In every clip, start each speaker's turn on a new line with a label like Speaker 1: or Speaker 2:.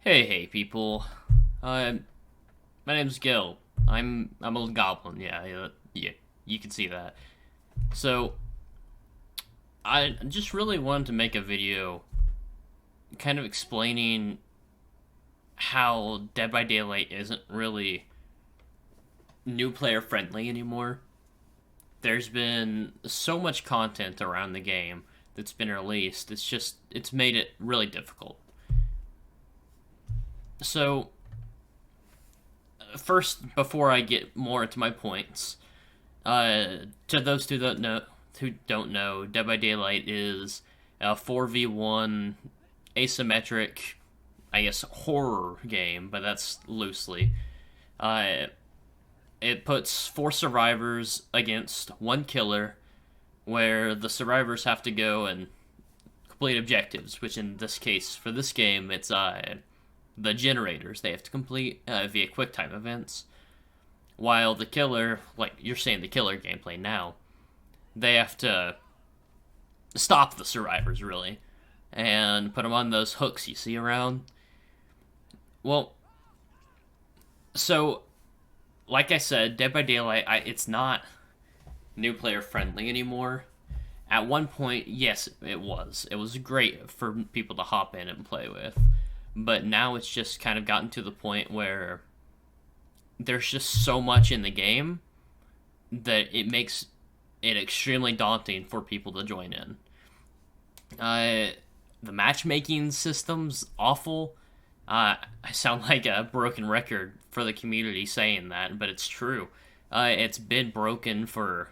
Speaker 1: Hey, people. Uh, my name's Gil. I'm a goblin. Yeah. You can see that. So I just really wanted to make a video, kind of explaining how Dead by Daylight isn't really new player friendly anymore. There's been so much content around the game that's been released. It's made it really difficult. So first, before I get more into my points, to those who don't know, Dead by Daylight is a 4v1 asymmetric, I guess, horror game, but that's loosely. Uh, it puts four survivors against one killer, where the survivors have to go and complete objectives, which in this case, for this game, it's the generators they have to complete via quick time events. While the killer, like you're saying the killer gameplay now, they have to stop the survivors, really, and put them on those hooks you see around. Well, so, like I said, Dead by Daylight, it's not new player friendly anymore. At one point, yes, it was. It was great for people to hop in and play with. But now it's just kind of gotten to the point where there's just so much in the game that it makes it extremely daunting for people to join in. The matchmaking system's awful. I sound like a broken record for the community saying that, but it's true. It's been broken for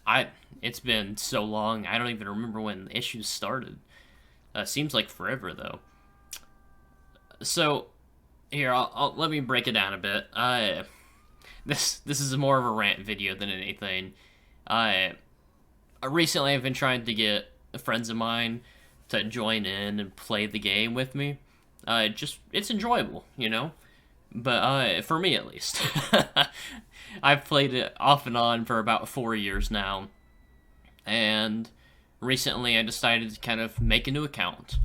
Speaker 1: I. It's been so long. I don't even remember when the issues started. Seems like forever though. So here, I'll let me break it down a bit. This is more of a rant video than anything. I recently I've been trying to get friends of mine to join in and play the game with me. Just it's enjoyable, you know. But for me at least, I've played it off and on for about 4 years now, and recently I decided to kind of make a new account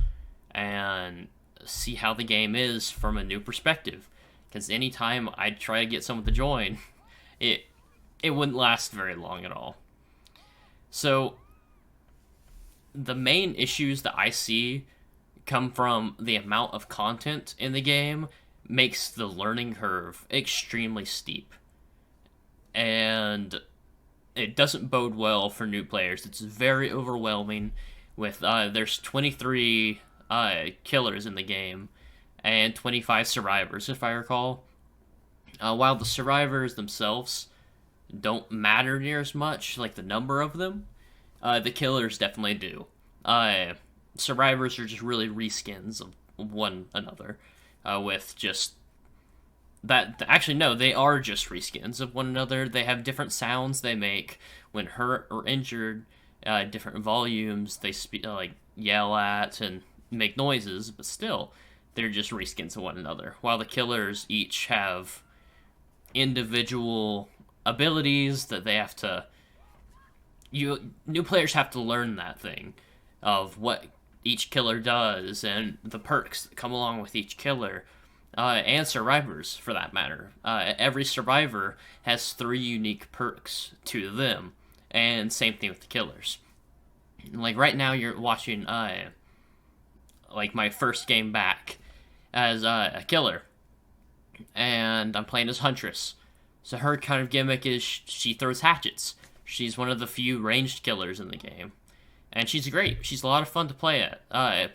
Speaker 1: and see how the game is from a new perspective. Because anytime I try to get someone to join, it it wouldn't last very long at all. So the main issues that I see come from the amount of content in the game makes the learning curve extremely steep. And it doesn't bode well for new players. It's very overwhelming with there's 23 killers in the game and 25 survivors if I recall. While the survivors themselves don't matter near as much, like the number of them, the killers definitely do. Survivors are just really reskins of one another, with just that. Actually, no, they are just reskins of one another. They have different sounds they make when hurt or injured, different volumes they like yell at and make noises, but still, they're just reskins of one another. While the killers each have individual abilities that they have to new players have to learn that thing of what each killer does and the perks that come along with each killer, and survivors for that matter. Every survivor has 3 unique perks to them, and same thing with the killers. Like right now, you're watching like my first game back as a killer, and I'm playing as Huntress. So her kind of gimmick is she throws hatchets. She's one of the few ranged killers in the game, and she's great. She's a lot of fun to play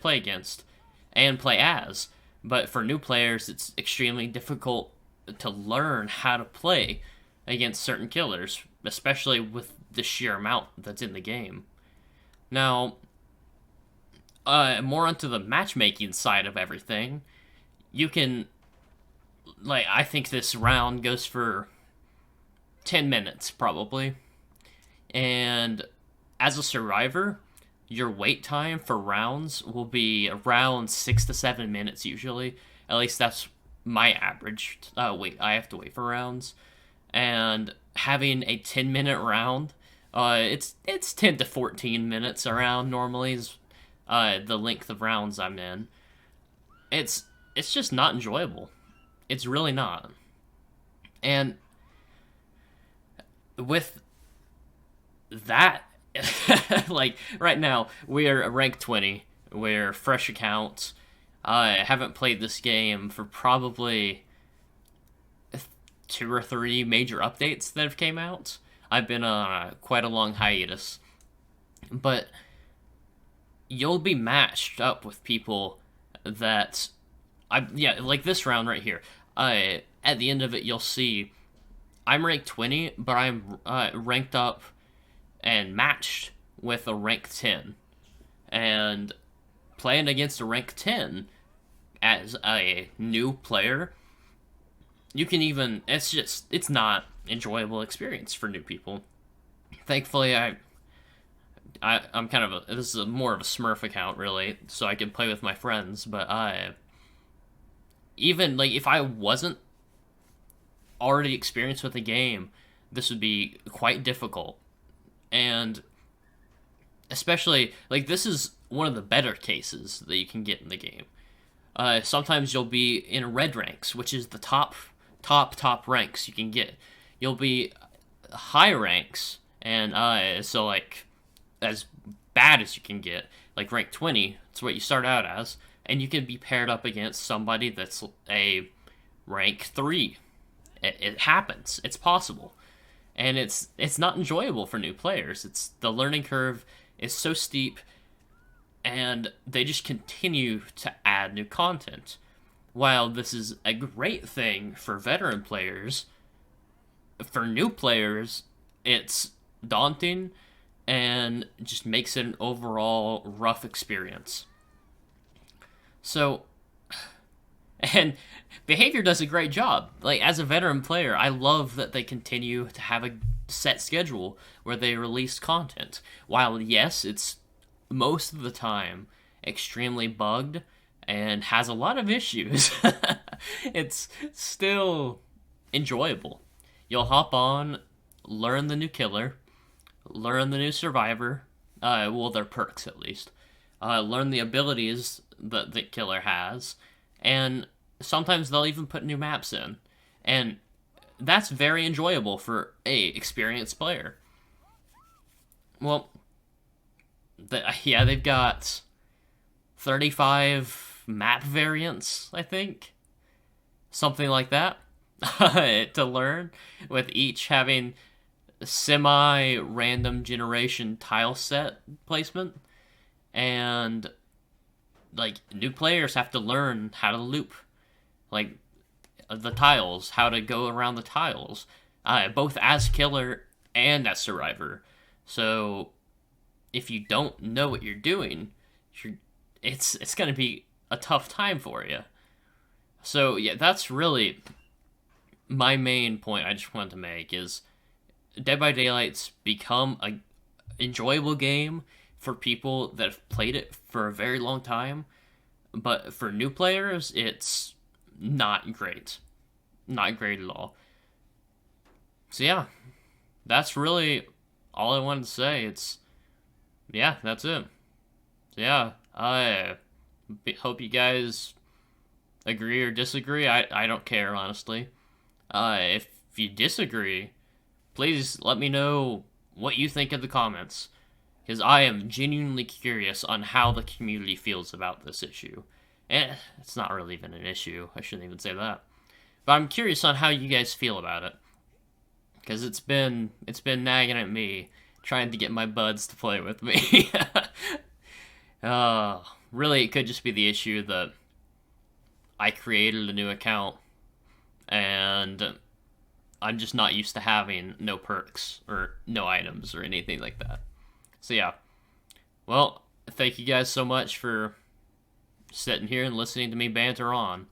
Speaker 1: against, and play as. But for new players, it's extremely difficult to learn how to play against certain killers, especially with the sheer amount that's in the game. Now, more onto the matchmaking side of everything, you can, like, I think this round goes for 10 minutes, probably. And as a survivor, your wait time for rounds will be around 6 to 7 minutes usually. At least that's my average. Wait, I have to wait for rounds. And having a 10-minute round, it's 10 to 14 minutes around normally is the length of rounds I'm in. it's just not enjoyable. It's really not. And with that, like right now we're rank 20. We're fresh accounts. I haven't played this game for probably 2 or 3 major updates that have came out. I've been on quite a long hiatus, but you'll be matched up with people that like this round right here. At the end of it, you'll see I'm ranked 20, but I'm ranked up and matched with a rank 10, and playing against a rank 10 as a new player, you can even it's not enjoyable experience for new people. Thankfully, I'm kind of this is more of a Smurf account really, so I can play with my friends. But even like if I wasn't already experienced with the game, this would be quite difficult. And especially like this is one of the better cases that you can get in the game. Sometimes you'll be in red ranks, which is the top ranks you can get. You'll be high ranks, and so like as bad as you can get, like rank 20. It's what you start out as, and you can be paired up against somebody that's a rank 3. It happens. It's possible, and it's not enjoyable for new players. It's the learning curve is so steep, and they just continue to add new content. While this is a great thing for veteran players, for new players, it's daunting and just makes it an overall rough experience. So, and Behavior does a great job. Like, as a veteran player, I love that they continue to have a set schedule where they release content. While, yes, it's most of the time extremely bugged and has a lot of issues, it's still enjoyable. You'll hop on, learn the new killer, learn the new survivor, well, their perks at least, learn the abilities that the killer has, and sometimes they'll even put new maps in. And that's very enjoyable for a experienced player. Well, they've got 35 map variants, I think. Something like that. To learn, with each having semi-random generation tile set placement. And, like, new players have to learn how to loop, like, the tiles, how to go around the tiles, both as killer and as survivor. So, if you don't know what you're doing, it's going to be a tough time for you. So, yeah, that's really my main point I just wanted to make, is Dead by Daylight's become a enjoyable game for people that have played it for a very long time, but for new players, it's not great. Not great at all. So yeah, that's really all I wanted to say. That's it. So yeah, I hope you guys agree or disagree. I don't care, honestly. If you disagree, please let me know what you think in the comments, because I am genuinely curious on how the community feels about this issue. It's not really even an issue. I shouldn't even say that. But I'm curious on how you guys feel about it, because it's been nagging at me, trying to get my buds to play with me. Really, it could just be the issue that I created a new account, and I'm just not used to having no perks or no items or anything like that. So yeah. Well, thank you guys so much for sitting here and listening to me banter on.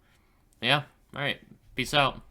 Speaker 1: Yeah, alright. Peace out.